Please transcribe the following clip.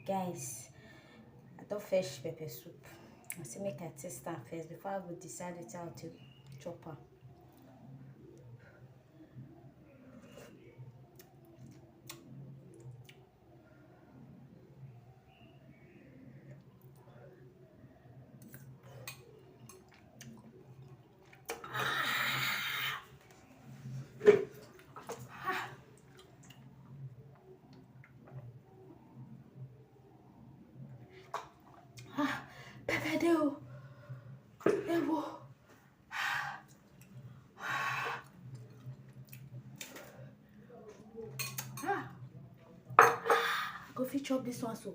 Guys, I don't fish pepper soup. I say make I taste am first before I go decide it how to chop am. Pepper dey o. Ewo. Go fit chop this one so.